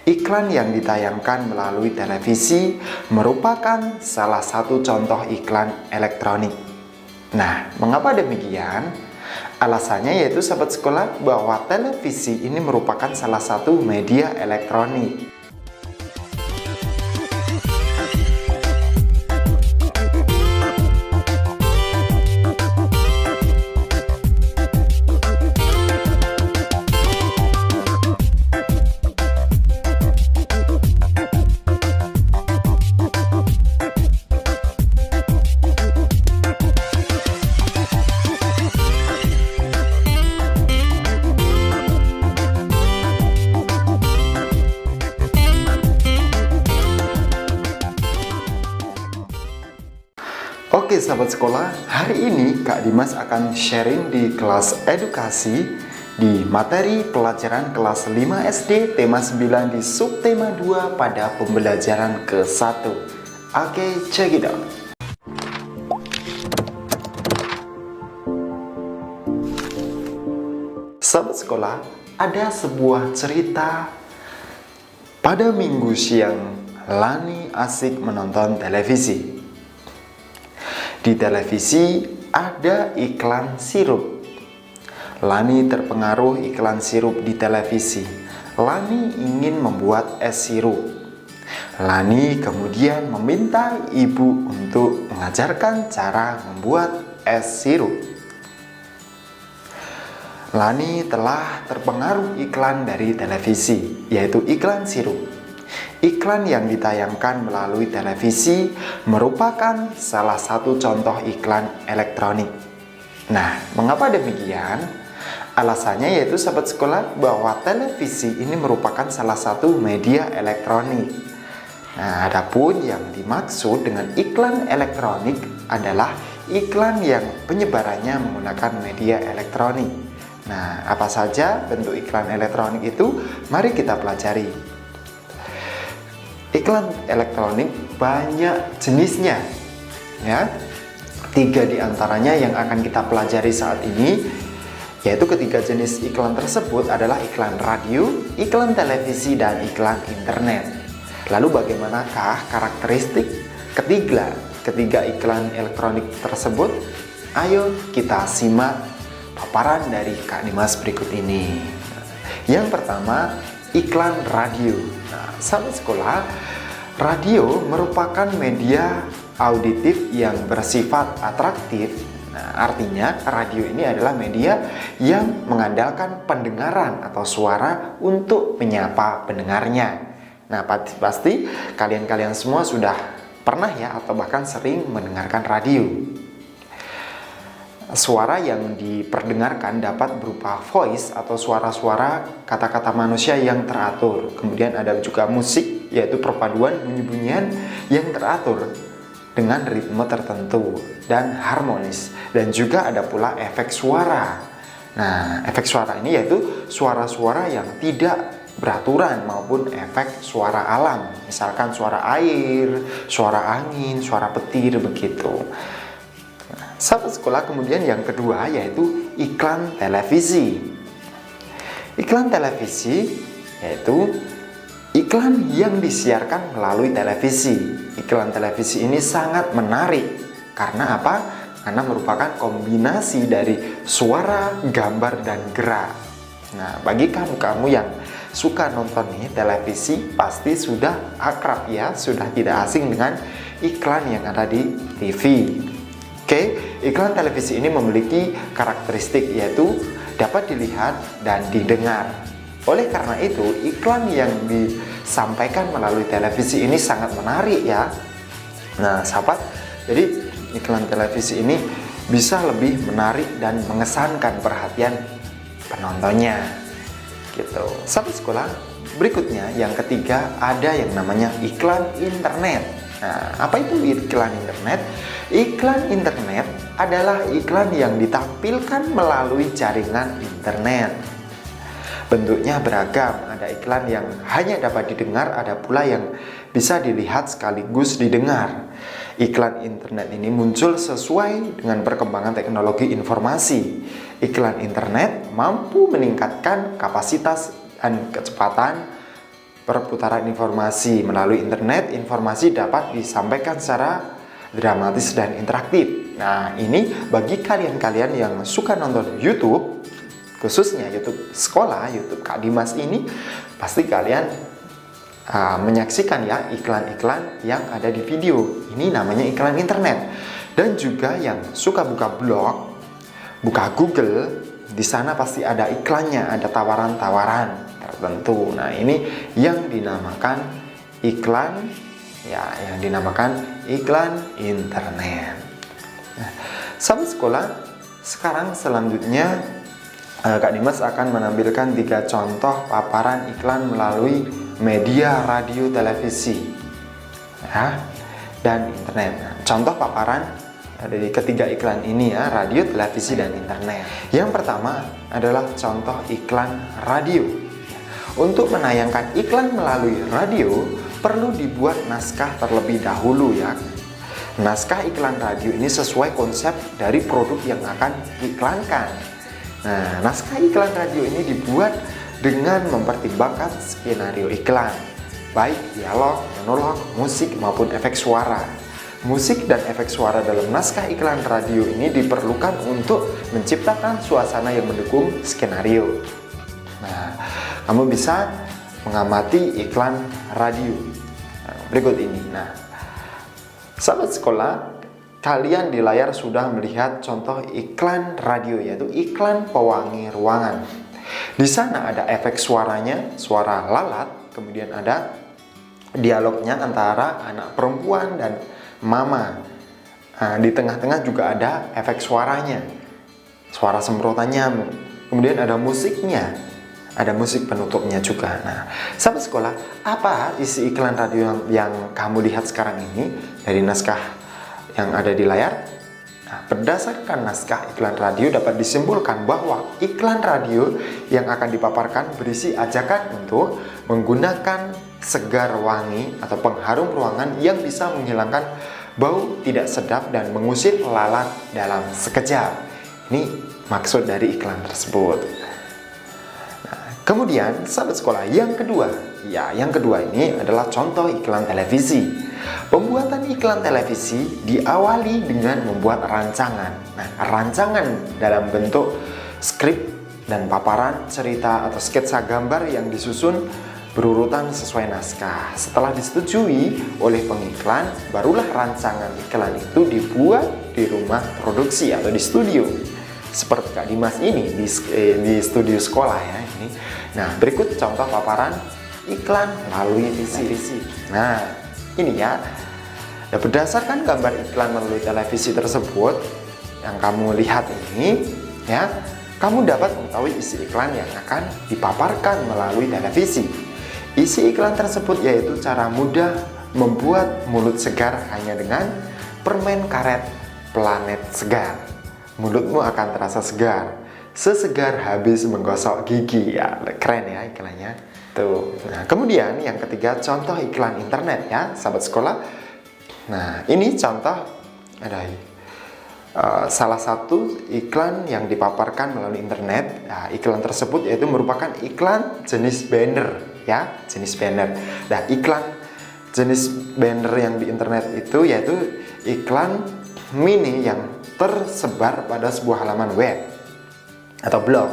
Iklan yang ditayangkan melalui televisi merupakan salah satu contoh iklan elektronik. Nah, mengapa demikian? Alasannya yaitu sahabat sekolah bahwa televisi ini merupakan salah satu media elektronik. Oke sahabat sekolah, hari ini Kak Dimas akan sharing di kelas edukasi di materi pelajaran kelas 5 SD tema 9 di subtema 2 pada pembelajaran ke-1. Oke, check it out. Sahabat sekolah, ada sebuah cerita pada minggu siang Lani asik menonton televisi. Di televisi ada iklan sirup. Lani terpengaruh iklan sirup di televisi. Lani ingin membuat es sirup. Lani kemudian meminta ibu untuk mengajarkan cara membuat es sirup. Lani telah terpengaruh iklan dari televisi, yaitu iklan sirup. Iklan yang ditayangkan melalui televisi merupakan salah satu contoh iklan elektronik. Nah, mengapa demikian? Alasannya yaitu sahabat sekolah bahwa televisi ini merupakan salah satu media elektronik. Nah, adapun yang dimaksud dengan iklan elektronik adalah iklan yang penyebarannya menggunakan media elektronik. Nah, apa saja bentuk iklan elektronik itu? Mari kita pelajari. Iklan elektronik banyak jenisnya, ya. 3 diantaranya yang akan kita pelajari saat ini, yaitu ketiga jenis iklan tersebut adalah iklan radio, iklan televisi, dan iklan internet. Lalu bagaimanakah karakteristik ketiga iklan elektronik tersebut? Ayo kita simak paparan dari Kak Dimas berikut ini. Yang pertama, iklan radio. Nah, sahabat sekolah, radio merupakan media auditif yang bersifat atraktif. Nah, artinya radio ini adalah media yang mengandalkan pendengaran atau suara untuk menyapa pendengarnya. Nah, pasti kalian semua sudah pernah ya atau bahkan sering mendengarkan radio. Suara yang diperdengarkan dapat berupa voice atau suara-suara kata-kata manusia yang teratur. Kemudian ada juga musik, yaitu perpaduan bunyi-bunyian yang teratur dengan ritme tertentu dan harmonis. Dan juga ada pula efek suara. Nah, efek suara ini yaitu suara-suara yang tidak beraturan maupun efek suara alam. Misalkan suara air, suara angin, suara petir, begitu. Sahabat sekolah, kemudian yang kedua yaitu iklan televisi. Iklan televisi yaitu iklan yang disiarkan melalui televisi. Iklan televisi ini sangat menarik. Karena apa? Karena merupakan kombinasi dari suara, gambar, dan gerak. Nah, bagi kamu-kamu yang suka nonton nih televisi, pasti sudah akrab ya, sudah tidak asing dengan iklan yang ada di TV. Oke, iklan televisi ini memiliki karakteristik yaitu dapat dilihat dan didengar. Oleh karena itu, iklan yang disampaikan melalui televisi ini sangat menarik ya. Nah, sahabat, jadi iklan televisi ini bisa lebih menarik dan mengesankan perhatian penontonnya. Gitu. Sahabat sekolah, berikutnya yang ketiga ada yang namanya iklan internet. Nah, apa itu iklan internet? Iklan internet adalah iklan yang ditampilkan melalui jaringan internet. Bentuknya beragam, ada iklan yang hanya dapat didengar, ada pula yang bisa dilihat sekaligus didengar. Iklan internet ini muncul sesuai dengan perkembangan teknologi informasi. Iklan internet mampu meningkatkan kapasitas dan kecepatan perputaran informasi melalui internet, informasi dapat disampaikan secara dramatis dan interaktif. Nah, ini bagi kalian-kalian yang suka nonton YouTube, khususnya YouTube sekolah, YouTube Kak Dimas ini, pasti kalian menyaksikan ya iklan-iklan yang ada di video. Ini namanya iklan internet. Dan juga yang suka buka blog, buka Google, di sana pasti ada iklannya, ada tawaran-tawaran tertentu. Nah, ini yang dinamakan iklan iklan internet. Nah, sahabat sekolah, sekarang selanjutnya Kak Dimas akan menampilkan 3 contoh paparan iklan melalui media radio, televisi, ya, dan internet. Nah, contoh paparan dari ketiga iklan ini ya, radio, televisi, dan internet. Yang pertama adalah contoh iklan radio. Untuk menayangkan iklan melalui radio, perlu dibuat naskah terlebih dahulu ya. Naskah iklan radio ini sesuai konsep dari produk yang akan diiklankan. Nah, naskah iklan radio ini dibuat dengan mempertimbangkan skenario iklan, baik dialog, monolog, musik, maupun efek suara. Musik dan efek suara dalam naskah iklan radio ini diperlukan untuk menciptakan suasana yang mendukung skenario. Nah, kamu bisa mengamati iklan radio berikut ini. Nah, sahabat sekolah, kalian di layar sudah melihat contoh iklan radio, yaitu iklan pewangi ruangan. Di sana ada efek suaranya, suara lalat, kemudian ada dialognya antara anak perempuan dan mama. Nah, di tengah-tengah juga ada efek suaranya, suara semprotannya, kemudian ada musiknya, ada musik penutupnya juga. Nah, sahabat sekolah, apa isi iklan radio yang kamu lihat sekarang ini dari naskah yang ada di layar? Nah, berdasarkan naskah iklan radio dapat disimpulkan bahwa iklan radio yang akan dipaparkan berisi ajakan untuk menggunakan segar wangi atau pengharum ruangan yang bisa menghilangkan bau tidak sedap dan mengusir lalat dalam sekejap. Ini maksud dari iklan tersebut. Kemudian, sahabat sekolah, yang kedua ini adalah contoh iklan televisi. Pembuatan iklan televisi diawali dengan membuat rancangan. Nah, rancangan dalam bentuk skrip dan paparan cerita atau sketsa gambar yang disusun berurutan sesuai naskah. Setelah disetujui oleh pengiklan, barulah rancangan iklan itu dibuat di rumah produksi atau di studio. Seperti Kak Dimas ini di studio sekolah ya ini. Nah, berikut contoh paparan iklan melalui televisi. Nah, ini ya. Ya, berdasarkan gambar iklan melalui televisi tersebut yang kamu lihat ini, ya, kamu dapat mengetahui isi iklan yang akan dipaparkan melalui televisi. Isi iklan tersebut yaitu cara mudah membuat mulut segar hanya dengan permen karet Planet Segar. Mulutmu akan terasa segar, sesegar habis menggosok gigi. Ya, keren ya iklannya. Tuh. Nah, kemudian yang ketiga, contoh iklan internet ya, sahabat sekolah. Nah, ini contoh ada salah satu iklan yang dipaparkan melalui internet. Nah, iklan tersebut yaitu merupakan iklan jenis banner ya, jenis banner. Nah, iklan jenis banner yang di internet itu yaitu iklan mini yang tersebar pada sebuah halaman web atau blog.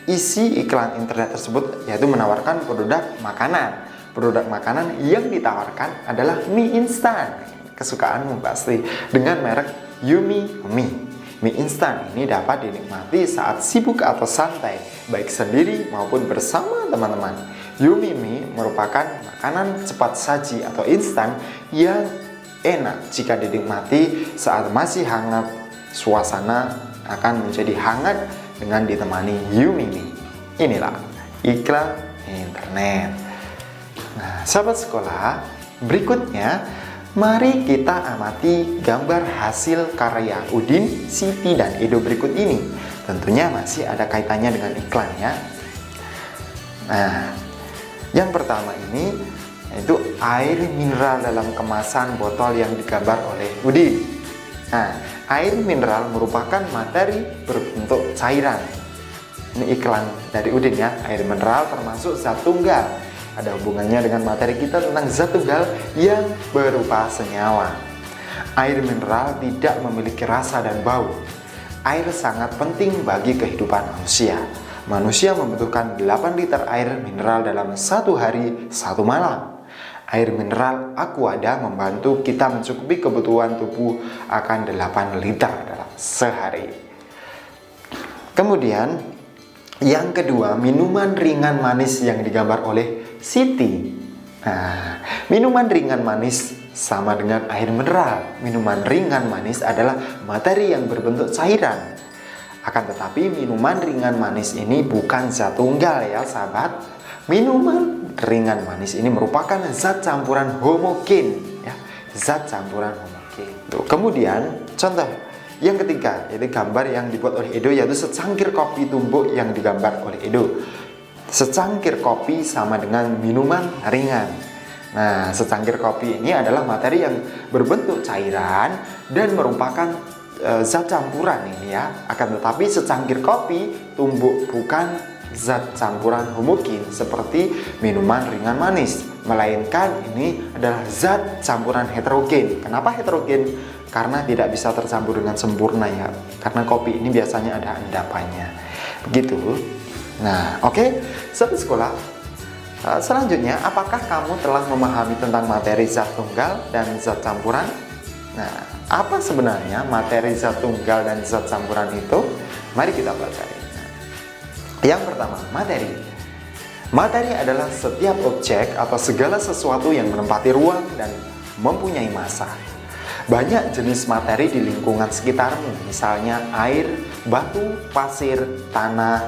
Isi iklan internet tersebut yaitu menawarkan produk makanan. Produk makanan yang ditawarkan adalah mie instan, kesukaanmu pasti, dengan merek Yummy Mie. Mie instan ini dapat dinikmati saat sibuk atau santai, baik sendiri maupun bersama teman-teman. Yummy Mie merupakan makanan cepat saji atau instan yang enak jika dinikmati saat masih hangat. Suasana akan menjadi hangat dengan ditemani Yummy Mie. Inilah iklan internet. Nah, sahabat sekolah, berikutnya mari kita amati gambar hasil karya Udin, Siti, dan Edo berikut ini. Tentunya masih ada kaitannya dengan iklan ya. Nah, yang pertama ini yaitu air mineral dalam kemasan botol yang digambar oleh Udin. Nah, air mineral merupakan materi berbentuk cairan. Ini iklan dari Udin ya. Air mineral termasuk zat tunggal ada hubungannya dengan materi kita tentang zat tunggal yang berupa senyawa. Air mineral tidak memiliki rasa dan bau. Air sangat penting bagi kehidupan manusia. Manusia membutuhkan 8 liter air mineral dalam satu hari, satu malam. Air mineral Aquada membantu kita mencukupi kebutuhan tubuh akan 8 liter dalam sehari. Kemudian yang kedua, minuman ringan manis yang digambar oleh Siti. Nah, minuman ringan manis sama dengan air mineral. Minuman ringan manis adalah materi yang berbentuk cairan. Akan tetapi minuman ringan manis ini bukan zat tunggal ya sahabat. Minuman ringan manis ini merupakan zat campuran homogen ya, zat campuran homogen. Kemudian contoh yang ketiga, yaitu gambar yang dibuat oleh Edo, yaitu secangkir kopi tumbuk yang digambar oleh Edo. Secangkir kopi sama dengan minuman ringan. Nah, secangkir kopi ini adalah materi yang berbentuk cairan dan merupakan zat campuran ini ya. Akan tetapi secangkir kopi tumbuk bukan zat campuran homogen seperti minuman ringan manis, melainkan ini adalah zat campuran heterogen. Kenapa heterogen? Karena tidak bisa tercampur dengan sempurna ya. Karena kopi ini biasanya ada endapannya. Begitu. Nah, oke, sahabat sekolah. Selanjutnya, apakah kamu telah memahami tentang materi zat tunggal dan zat campuran? Nah, apa sebenarnya materi zat tunggal dan zat campuran itu? Mari kita pelajari. Yang pertama, materi. Materi adalah setiap objek atau segala sesuatu yang menempati ruang dan mempunyai massa. Banyak jenis materi di lingkungan sekitarmu, misalnya air, batu, pasir, tanah,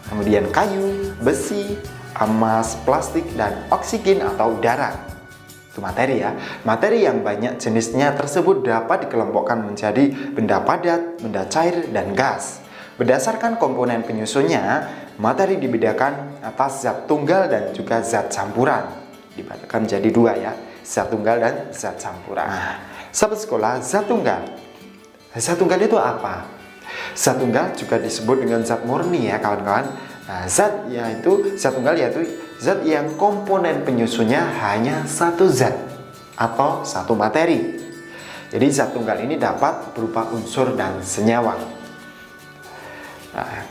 kemudian kayu, besi, emas, plastik, dan oksigen atau udara. Itu materi ya. Materi yang banyak jenisnya tersebut dapat dikelompokkan menjadi benda padat, benda cair, dan gas. Berdasarkan komponen penyusunnya, materi dibedakan atas zat tunggal dan juga zat campuran. Dibedakan menjadi dua ya, zat tunggal dan zat campuran. Nah, sahabat sekolah, zat tunggal. Zat tunggal itu apa? Zat tunggal juga disebut dengan zat murni ya kawan-kawan. Nah, zat tunggal yaitu zat yang komponen penyusunnya hanya satu zat atau satu materi. Jadi zat tunggal ini dapat berupa unsur dan senyawa. Nah,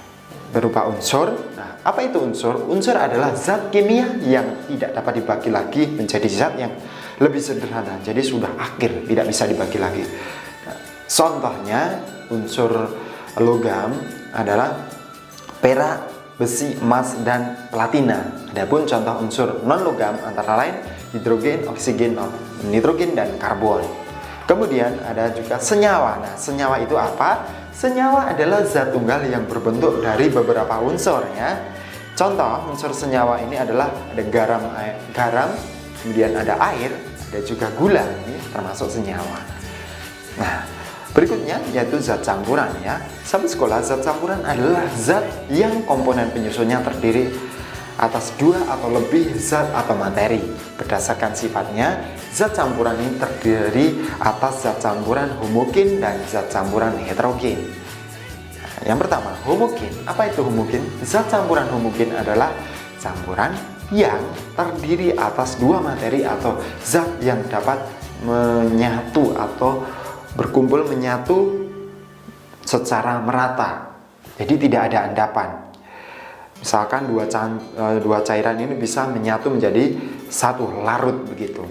berupa unsur. Nah, apa itu unsur? Unsur adalah zat kimia yang tidak dapat dibagi lagi menjadi zat yang lebih sederhana. Jadi sudah akhir, tidak bisa dibagi lagi. Nah, contohnya unsur logam adalah perak, besi, emas, dan platina. Adapun contoh unsur non-logam antara lain hidrogen, oksigen, nitrogen, dan karbon. Kemudian ada juga senyawa. Nah, senyawa itu apa? Senyawa adalah zat tunggal yang berbentuk dari beberapa unsur ya. Contoh unsur senyawa ini adalah ada garam, kemudian ada air, ada juga gula. Ini termasuk senyawa. Nah, berikutnya yaitu zat campuran ya. Sahabat sekolah, zat campuran adalah zat yang komponen penyusunnya terdiri atas dua atau lebih zat atau materi. Berdasarkan sifatnya, zat campuran ini terdiri atas zat campuran homogen dan zat campuran heterogen. Nah, yang pertama, homogen. Apa itu homogen? Zat campuran homogen adalah campuran yang terdiri atas dua materi atau zat yang dapat menyatu atau berkumpul menyatu secara merata. Jadi tidak ada endapan. Misalkan dua cairan ini bisa menyatu menjadi satu, larut begitu.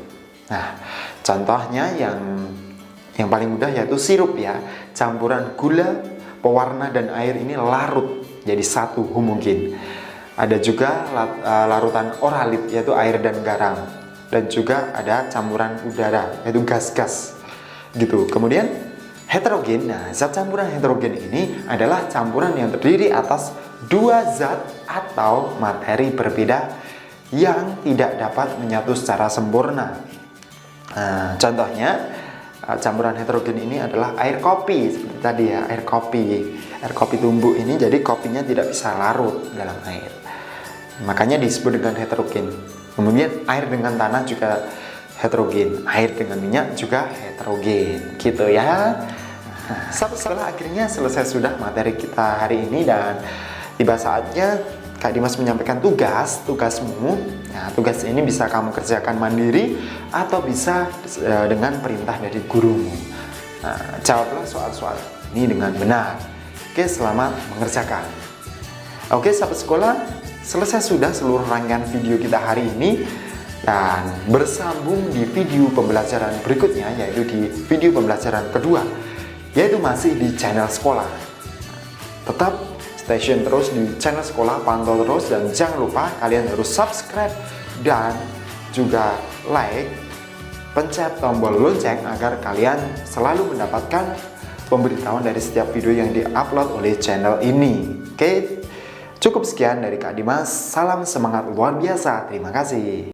Nah, contohnya yang paling mudah yaitu sirup ya. Campuran gula, pewarna, dan air ini larut jadi satu, homogen. Ada juga larutan oralit yaitu air dan garam. Dan juga ada campuran udara yaitu gas-gas gitu. Kemudian heterogen. Nah, zat campuran heterogen ini adalah campuran yang terdiri atas dua zat atau materi berbeda yang tidak dapat menyatu secara sempurna. Nah, contohnya campuran heterogen ini adalah air kopi seperti tadi ya, air kopi tumbuk ini, jadi kopinya tidak bisa larut dalam air, makanya disebut dengan heterogen. Kemudian air dengan tanah juga heterogen, air dengan minyak juga heterogen gitu ya. Setelah akhirnya selesai sudah materi kita hari ini dan tiba saatnya Kak Dimas menyampaikan tugasmu. Nah, tugas ini bisa kamu kerjakan mandiri atau bisa dengan perintah dari gurumu. Nah, jawablah soal-soal ini dengan benar. Oke, selamat mengerjakan. Oke, sahabat sekolah, selesai sudah seluruh rangkaian video kita hari ini. Dan bersambung di video pembelajaran berikutnya, yaitu di video pembelajaran kedua, yaitu masih di channel sekolah. Tetap stay tune terus di channel sekolah, pantau terus, dan jangan lupa kalian harus subscribe dan juga like, pencet tombol lonceng agar kalian selalu mendapatkan pemberitahuan dari setiap video yang diupload oleh channel ini. Oke, cukup sekian dari Kak Dimas. Salam semangat luar biasa. Terima kasih.